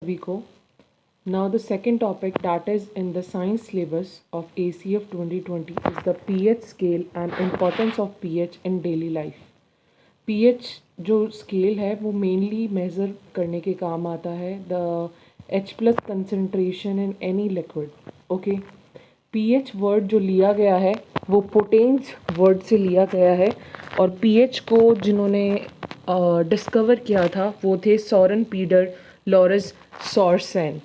सभी को। Now the second topic that is in the science syllabus of ACF 2020 is the pH scale and importance of pH in daily life. pH जो scale है वो mainly measure करने के काम आता है the H+ concentration in any liquid. Okay, pH word जो लिया गया है वो पोटेंस वर्ड से लिया गया है और pH को जिन्होंने डिस्कवर किया था वो थे Soren Peter Lawrence Sorensen.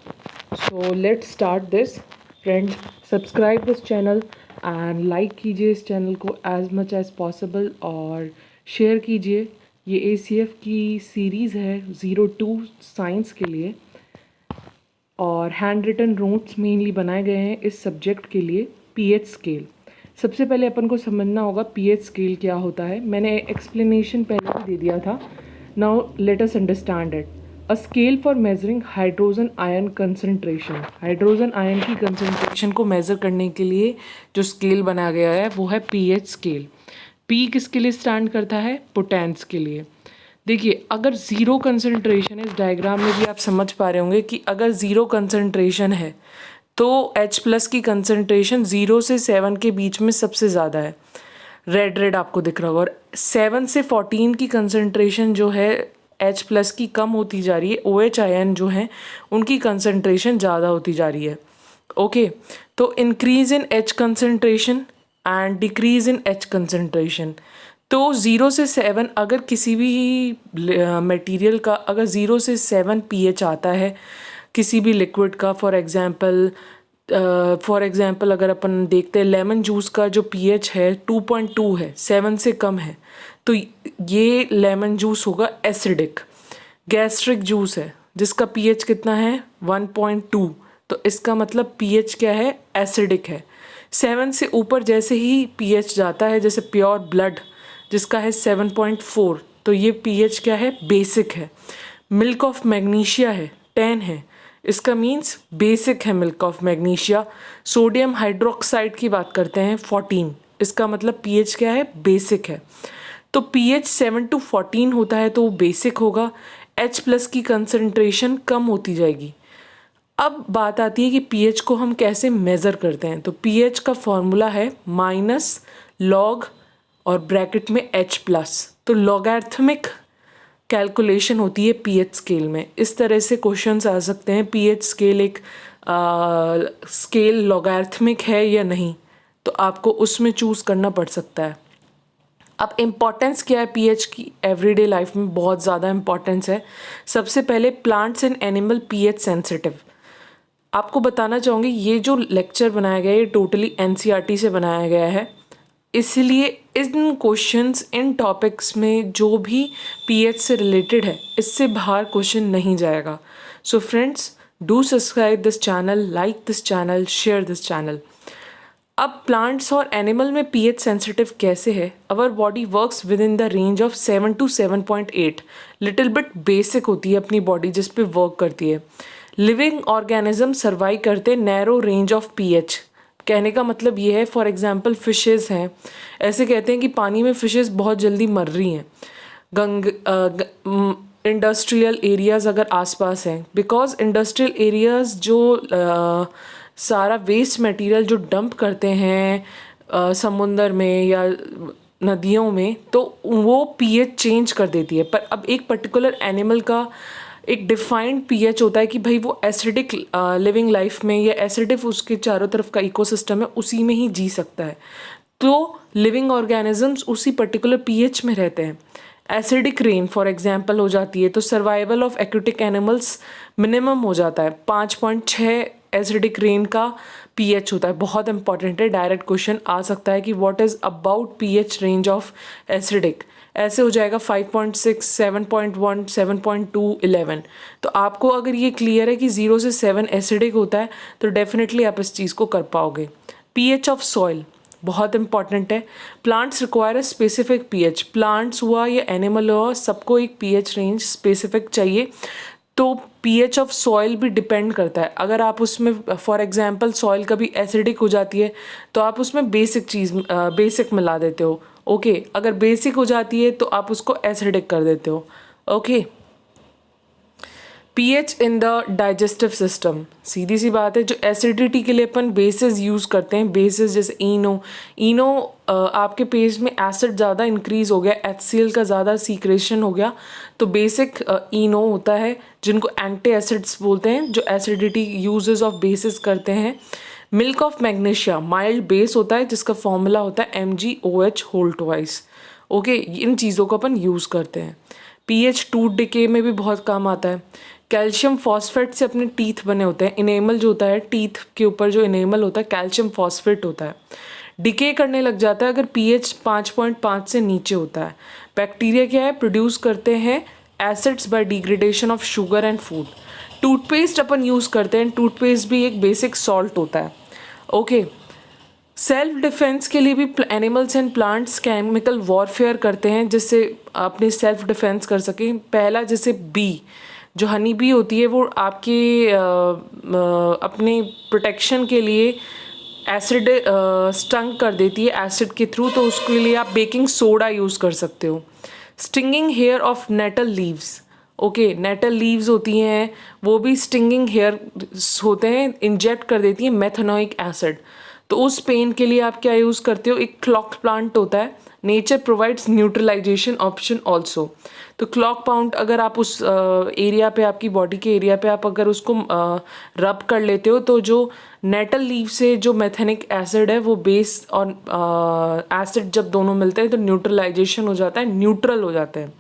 So let's start this. Friends, subscribe this channel and like कीजिए इस चैनल को एज मच एज पॉसिबल और शेयर कीजिए। ये ACF की सीरीज़ है 02 साइंस के लिए और हैंड रिटन नोट्स मेनली बनाए गए हैं इस सब्जेक्ट के लिए। pH स्केल सबसे पहले अपन को समझना होगा pH स्केल क्या होता है। मैंने एक्सप्लेनेशन पहले भी दे दिया था। Now let us understand it. A scale for measuring hydrogen ion concentration. Hydrogen ion की कंसनट्रेशन को मेज़र करने के लिए जो स्केल बनाया गया है वो है pH स्केल। P किसके लिए स्टैंड करता है? पोटेंस के लिए। देखिए, अगर ज़ीरो कंसनट्रेशन है, इस डायग्राम में भी आप समझ पा रहे होंगे कि अगर ज़ीरो कंसनट्रेशन है तो H+ की कंसनट्रेशन 0 से 7 के बीच में सबसे ज़्यादा है। रेड रेड आपको दिख रहा होगा। और 7 से 14 की कंसनट्रेशन जो है H+ की कम होती जा रही है। OH आयन जो हैं उनकी कंसनट्रेशन ज़्यादा होती जा रही है। ओके, तो increase in H concentration and decrease in H concentration. तो 0 से 7 अगर किसी भी मटेरियल का अगर 0 से 7 pH आता है किसी भी लिक्विड का, फॉर एग्जांपल अगर अपन देखते हैं लेमन जूस का जो pH है 2.2 है, 7 से कम है, तो ये लेमन जूस होगा एसिडिक। गैस्ट्रिक जूस है जिसका pH कितना है 1.2, तो इसका मतलब pH क्या है? एसिडिक है। 7 से ऊपर जैसे ही pH जाता है, जैसे प्योर ब्लड जिसका है 7.4, तो ये pH क्या है? बेसिक है। मिल्क ऑफ मैग्नीशिया है 10 है, इसका मीन्स बेसिक है milk of magnesia. Sodium hydroxide की बात करते हैं 14, इसका मतलब pH क्या है? बेसिक है। तो pH 7 to 14 होता है तो वो बेसिक होगा। H+ की कंसनट्रेशन कम होती जाएगी। अब बात आती है कि pH को हम कैसे मेज़र करते हैं। तो pH का फॉर्मूला है -log और ब्रैकेट में H+। तो लॉगैरिथमिक कैलकुलेशन होती है pH स्केल में। इस तरह से क्वेश्चंस आ सकते हैं, pH स्केल एक स्केल लॉगैरिथमिक है या नहीं, तो आपको उसमें चूज़ करना पड़ सकता है। अब इम्पॉर्टेंस क्या है pH की? एवरीडे लाइफ में बहुत ज़्यादा इम्पॉर्टेंस है। सबसे पहले plants and animal pH sensitive. आपको बताना चाहूँगी ये जो लेक्चर बनाया गया है ये टोटली NCERT से बनाया गया है, इसलिए इन क्वेश्चंस इन टॉपिक्स में जो भी pH से रिलेटेड है इससे बाहर क्वेश्चन नहीं जाएगा। So friends, do subscribe this channel, like this channel, share this channel. अब प्लांट्स और एनिमल में pH सेंसिटिव कैसे है? Our body works with in the range of 7 to 7.8। Little bit basic होती है अपनी बॉडी जिस पे वर्क करती है। लिविंग ऑर्गेनिज्म सर्वाइव करते हैं नैरो रेंज ऑफ pH। कहने का मतलब ये है, फॉर एग्जांपल फिशेस हैं, ऐसे कहते हैं कि पानी में फिशेस बहुत जल्दी मर रही हैं। इंडस्ट्रियल एरियाज़ अगर आसपास हैं, बिकॉज इंडस्ट्रियल एरियाज़ जो सारा वेस्ट मटेरियल जो डंप करते हैं समुंदर में या नदियों में, तो वो pH चेंज कर देती है। पर अब एक पर्टिकुलर एनिमल का एक डिफाइंड pH होता है कि भाई वो एसिडिक लिविंग लाइफ में या एसिडिक उसके चारों तरफ का इकोसिस्टम है उसी में ही जी सकता है, तो लिविंग ऑर्गेनिजम्स उसी पर्टिकुलर pH में रहते हैं। एसिडिक रेन फॉर एग्जांपल हो जाती है तो survival of aquatic animals minimum हो जाता है। 5.6 एसिडिक रेन का pH होता है। बहुत इंपॉर्टेंट है, डायरेक्ट क्वेश्चन आ सकता है कि what is about pH range of acidic. ऐसे हो जाएगा 5.6, 7.1, 7.2, 11। तो आपको अगर ये क्लियर है कि 0 से 7 एसिडिक होता है तो डेफिनेटली आप इस चीज़ को कर पाओगे। pH ऑफ सॉइल बहुत इंपॉर्टेंट है। Plants require a specific pH। Plants हुआ या एनिमल हुआ, सबको एक pH रेंज स्पेसिफिक चाहिए। तो pH ऑफ सॉइल भी डिपेंड करता है। अगर आप उसमें फॉर एग्जांपल सॉइल कभी एसिडिक हो जाती है तो आप उसमें बेसिक मिला देते हो। ओके, अगर बेसिक हो जाती है तो आप उसको एसिडिक कर देते हो। Okay, pH in the digestive system, सीधी सी बात है, जो एसिडिटी के लिए अपन बेसिस यूज़ करते हैं, बेसिस जैसे इनो आपके पेज में एसिड ज़्यादा इंक्रीज हो गया, HCl का ज़्यादा सीक्रेशन हो गया, तो बेसिक इनो होता है जिनको एंटी एसिड्स बोलते हैं, जो एसिडिटी यूजेस ऑफ बेसिस करते हैं। Milk of magnesia mild base होता है जिसका फॉर्मूला होता है MgOH होल ट्वाइस। ओके, इन चीज़ों को अपन यूज़ करते हैं। पीएच टूथ डिके में भी बहुत काम आता है। कैल्शियम फॉस्फेट से अपने टीथ बने होते हैं, इनेमल जो होता है टीथ के ऊपर जो इनेमल होता है कैल्शियम फॉस्फेट होता है, डिके करने लग जाता है अगर पीएच 5.5 से नीचे होता है। बैक्टीरिया क्या है, प्रोड्यूस करते हैं acids bye degradation of sugar and food. Toothpaste upon use करते हैं, टूथपेस्ट भी एक बेसिक सॉल्ट होता है। ओके, सेल्फ डिफेंस के लिए भी animals and plants chemical warfare करते हैं जिससे अपने सेल्फ डिफेंस कर सकें। पहला जैसे बी, जो हनी बी होती है वो आपके अपने प्रोटेक्शन के लिए एसिड स्टंग कर देती है एसिड के थ्रू, तो उसके लिए आप बेकिंग सोडा यूज़ कर सकते हो। Stinging hair of nettle leaves, okay, nettle leaves होती हैं वो भी स्टिंगिंग हेयर होते हैं, इंजेक्ट कर देती है मेथेनोइक एसिड। तो उस पेन के लिए आप क्या यूज़ करते हो, एक क्लॉक प्लांट होता है, nature provides neutralisation option also. तो क्लॉक पाउंड अगर आप उस एरिया पे, आपकी बॉडी के एरिया पे आप अगर उसको रब कर लेते हो तो जो नेटल लीव से जो मेथेनिक एसिड है वो बेस और एसिड जब दोनों मिलते हैं तो न्यूट्रलाइजेशन हो जाता है, न्यूट्रल हो जाते हैं।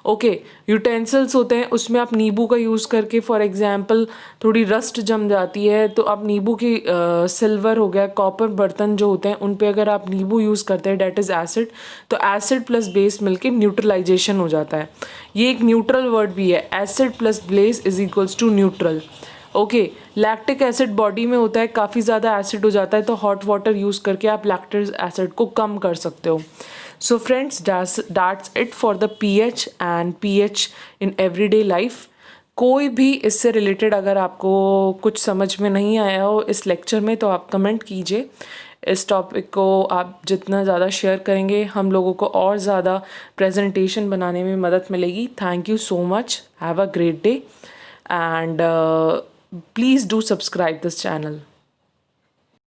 ओके, यूटेंसिल्स होते हैं, उसमें आप नींबू का यूज़ करके फॉर एग्जांपल थोड़ी रस्ट जम जाती है तो आप नींबू की सिल्वर हो गया, कॉपर बर्तन जो होते हैं उन पे अगर आप नींबू यूज़ करते हैं डेट इज़ एसिड, तो एसिड प्लस बेस मिलके न्यूट्रलाइजेशन हो जाता है। ये एक न्यूट्रल वर्ड भी है, acid plus base is equals to neutral. Okay, lactic acid body में होता है, काफ़ी ज़्यादा एसिड हो जाता है तो हॉट वाटर यूज़ करके आप लैक्टिक एसिड को कम कर सकते हो। So friends, that's it for the pH and pH in everyday life. कोई भी इससे रिलेटेड अगर आपको कुछ समझ में नहीं आया हो इस लेक्चर में तो आप कमेंट कीजिए। इस टॉपिक को आप जितना ज़्यादा शेयर करेंगे हम लोगों को और ज़्यादा प्रेजेंटेशन बनाने में मदद मिलेगी। Thank you so much, have a great day and please do subscribe this channel.